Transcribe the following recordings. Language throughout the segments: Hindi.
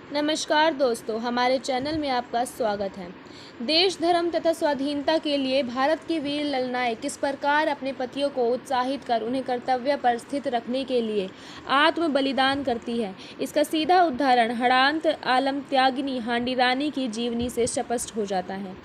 नमस्कार दोस्तों, हमारे चैनल में आपका स्वागत है। देश, धर्म तथा स्वाधीनता के लिए भारत की वीर ललनाएं किस प्रकार अपने पतियों को उत्साहित कर उन्हें कर्तव्य पर स्थित रखने के लिए आत्म बलिदान करती है, इसका सीधा उदाहरण हड़ांत आलम त्यागिनी हांडी रानी की जीवनी से स्पष्ट हो जाता है।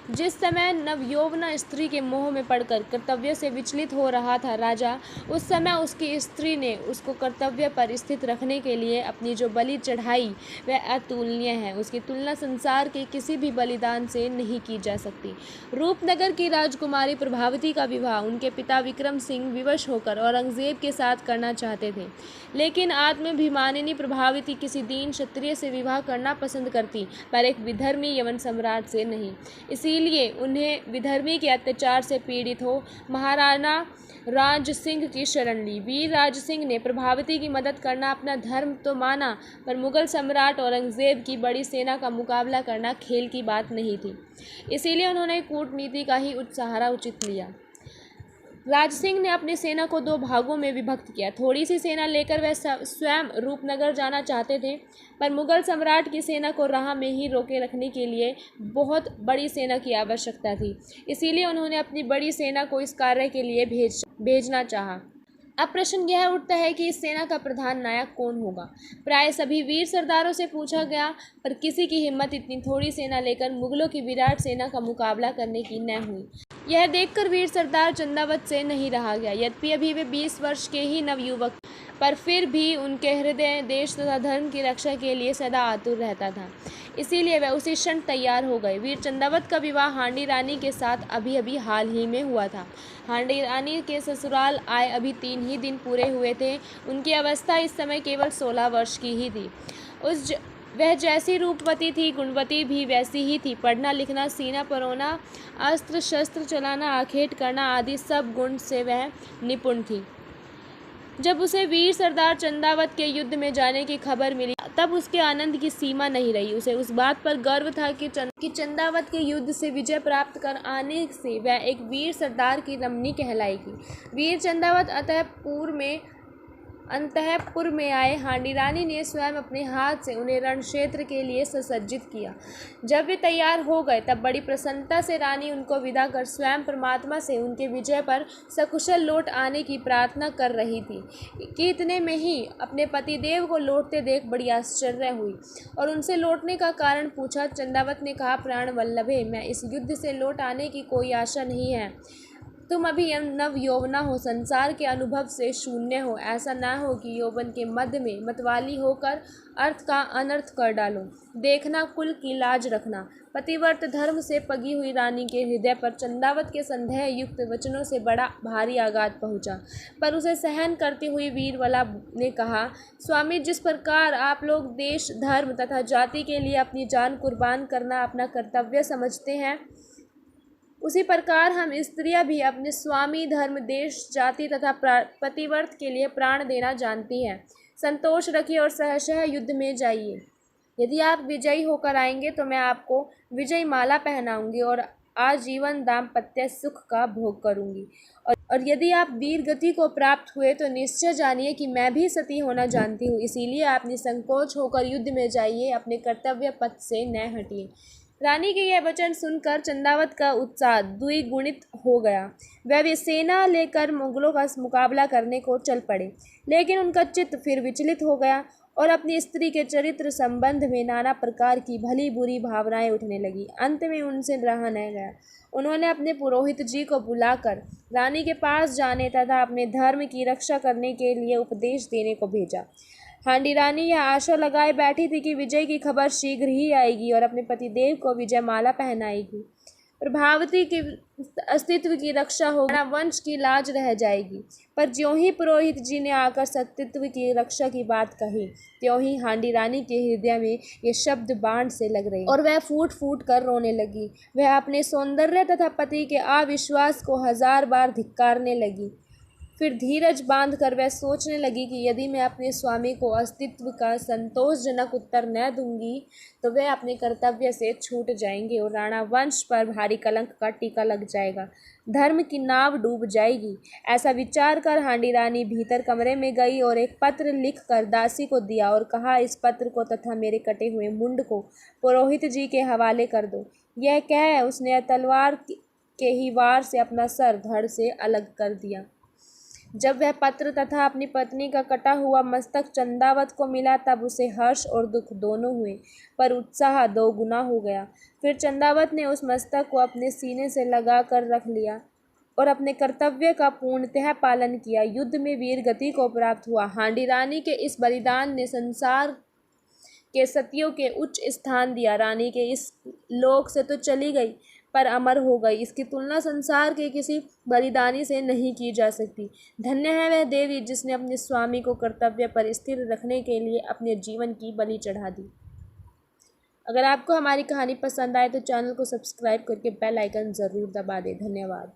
जिस समय नवयौवना स्त्री के मोह में पड़कर कर्तव्य से विचलित हो रहा था राजा, उस समय उसकी स्त्री ने उसको कर्तव्य पर स्थित रखने के लिए अपनी जो बलि चढ़ाई वह अतुलनीय है। उसकी तुलना संसार के किसी भी बलिदान से नहीं की जा सकती। रूपनगर की राजकुमारी प्रभावती का विवाह उनके पिता विक्रम सिंह विवश होकर औरंगजेब के साथ करना चाहते थे, लेकिन आत्माभिमानिनी प्रभावती किसी दीन क्षत्रिय से विवाह करना पसंद करती, पर एक विधर्मी यवन सम्राट से नहीं। इसीलिए उन्हें विधर्मी के अत्याचार से पीड़ित हो महाराणा राज सिंह की शरण ली। वीर राज सिंह ने प्रभावती की मदद करना अपना धर्म तो माना, पर मुगल सम्राट औरंगजेब की बड़ी सेना का मुकाबला करना खेल की बात नहीं थी। इसीलिए उन्होंने कूटनीति का ही सहारा उचित लिया। राज सिंह ने अपनी सेना को दो भागों में विभक्त किया। थोड़ी सी सेना लेकर वह स्वयं रूपनगर जाना चाहते थे, पर मुगल सम्राट की सेना को राह में ही रोके रखने के लिए बहुत बड़ी सेना की आवश्यकता थी। इसीलिए उन्होंने अपनी बड़ी सेना को इस कार्य के लिए भेजना चाहा। अब प्रश्न यह उठता है कि इस सेना का प्रधान नायक कौन होगा। प्राय सभी वीर सरदारों से पूछा गया, पर किसी की हिम्मत इतनी थोड़ी सेना लेकर मुगलों की विराट सेना का मुकाबला करने की न हुई। यह देखकर वीर सरदार चंदावत से नहीं रहा गया। यद्यपि अभी वे 20 वर्ष के ही नवयुवक, पर फिर भी उनके हृदय देश तथा धर्म की रक्षा के लिए सदा आतुर रहता था। इसीलिए वह उसी क्षण तैयार हो गए। वीर चंदावत का विवाह हांडी रानी के साथ अभी हाल ही में हुआ था। हांडी रानी के ससुराल आए अभी 3 ही दिन पूरे हुए थे। उनकी अवस्था इस समय केवल 16 वर्ष की ही थी। वह जैसी रूपवती थी, गुणवती भी वैसी ही थी। पढ़ना लिखना, सीना परोना, अस्त्र शस्त्र चलाना, आखेट करना आदि सब गुण से वह निपुण थी। जब उसे वीर सरदार चंदावत के युद्ध में जाने की खबर मिली, तब उसके आनंद की सीमा नहीं रही। उसे उस बात पर गर्व था कि चंदावत के युद्ध से विजय प्राप्त कर आने से वह एक वीर सरदार की रमणी कहलाएगी। वीर चंदावत अंतःपुर में आए। हांडी रानी ने स्वयं अपने हाथ से उन्हें रण क्षेत्र के लिए सुसज्जित किया। जब वे तैयार हो गए, तब बड़ी प्रसन्नता से रानी उनको विदा कर स्वयं परमात्मा से उनके विजय पर सकुशल लौट आने की प्रार्थना कर रही थी कि इतने में ही अपने पतिदेव को लौटते देख बड़ी आश्चर्य हुई और उनसे लौटने का कारण पूछा। चंदावत ने कहा, प्राण वल्लभे, मैं इस युद्ध से लौट आने की कोई आशा नहीं है। तुम अभी नव यौवना हो, संसार के अनुभव से शून्य हो। ऐसा न हो कि यौवन के मध्य में मतवाली होकर अर्थ का अनर्थ कर डालो। देखना, कुल की लाज रखना। पतिव्रत धर्म से पगी हुई रानी के हृदय पर चंदावत के संदेह युक्त वचनों से बड़ा भारी आघात पहुंचा, पर उसे सहन करती हुई वीरवला ने कहा, स्वामी, जिस प्रकार आप लोग देश, धर्म तथा जाति के लिए अपनी जान कुर्बान करना अपना कर्तव्य समझते हैं, उसी प्रकार हम स्त्रियां भी अपने स्वामी, धर्म, देश, जाति तथा पतिव्रत के लिए प्राण देना जानती हैं। संतोष रखिए और सहर्ष युद्ध में जाइए। यदि आप विजयी होकर आएंगे तो मैं आपको विजय माला पहनाऊंगी और आजीवन दाम्पत्य सुख का भोग करूंगी। और यदि आप वीर गति को प्राप्त हुए तो निश्चय जानिए कि मैं भी सती होना जानती हूँ। इसीलिए आप निसंकोच होकर युद्ध में जाइए, अपने कर्तव्य पथ से न हटिए। रानी के यह वचन सुनकर चंदावत का उत्साह द्विगुणित हो गया। वह भी सेना लेकर मुगलों का मुकाबला करने को चल पड़े, लेकिन उनका चित्त फिर विचलित हो गया और अपनी स्त्री के चरित्र संबंध में नाना प्रकार की भली बुरी भावनाएं उठने लगी। अंत में उनसे रहा न गया। उन्होंने अपने पुरोहित जी को बुलाकर रानी के पास जाने तथा अपने धर्म की रक्षा करने के लिए उपदेश देने को भेजा। हांडी रानी यह आशा लगाए बैठी थी कि विजय की खबर शीघ्र ही आएगी और अपने पतिदेव को विजय माला पहनाएगी। प्रभावती के अस्तित्व की रक्षा होगी, वंश की लाज रह जाएगी। पर ज्यों ही पुरोहित जी ने आकर सतीत्व की रक्षा की बात कही, त्यों ही हांडी रानी के हृदय में ये शब्द बाण से लग रहे और वह फूट फूट कर रोने लगी। वह अपने सौंदर्य तथा पति के अविश्वास को 1000 बार धिक्कारने लगी। फिर धीरज बांध कर वह सोचने लगी कि यदि मैं अपने स्वामी को अस्तित्व का संतोषजनक उत्तर न दूंगी तो वह अपने कर्तव्य से छूट जाएंगे और राणा वंश पर भारी कलंक का टीका लग जाएगा, धर्म की नाव डूब जाएगी। ऐसा विचार कर हांडी रानी भीतर कमरे में गई और एक पत्र लिख कर दासी को दिया और कहा, इस पत्र को तथा मेरे कटे हुए मुंड को पुरोहित जी के हवाले कर दो। यह कह उसने तलवार के ही वार से अपना सर धड़ से अलग कर दिया। जब वह पत्र तथा अपनी पत्नी का कटा हुआ मस्तक चंदावत को मिला तब उसे हर्ष और दुख दोनों हुए, पर उत्साह दोगुना हो गया। फिर चंदावत ने उस मस्तक को अपने सीने से लगा कर रख लिया और अपने कर्तव्य का पूर्णतः पालन किया। युद्ध में वीर गति को प्राप्त हुआ। हांडी रानी के इस बलिदान ने संसार के सतियों के उच्च स्थान दिया। रानी के इस लोक से तो चली गई पर अमर हो गई। इसकी तुलना संसार के किसी बलिदानी से नहीं की जा सकती। धन्य है वह देवी जिसने अपने स्वामी को कर्तव्य पर स्थिर रखने के लिए अपने जीवन की बलि चढ़ा दी। अगर आपको हमारी कहानी पसंद आए तो चैनल को सब्सक्राइब करके बेल आइकन ज़रूर दबा दें। धन्यवाद।